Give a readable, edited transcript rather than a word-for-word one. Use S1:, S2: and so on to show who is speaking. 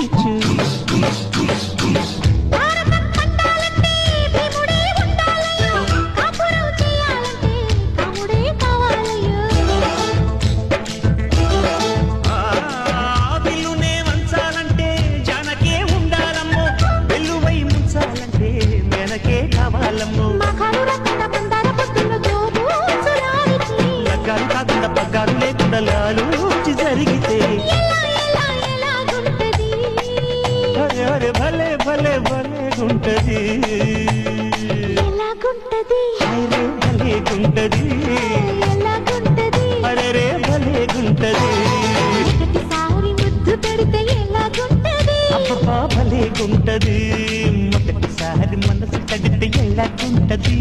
S1: రీచు
S2: బిల్లునే వంచాలంటే జానకే ఉండాలమ్మో వెల్లువై ముంచాలంటే మెనకే కావాలమ్మో లగ్గాలు కాకుండా పగ్గాలు లేకుండా లాలూచి జరిగితే అరే అరే భలే భలే భలే గుంటది అరే భలే గుంటది అరే రే భలే గుంటది అబ్బా భలే గుంటది మొదటిసారి మనసు తడితే ఎలాగుంటది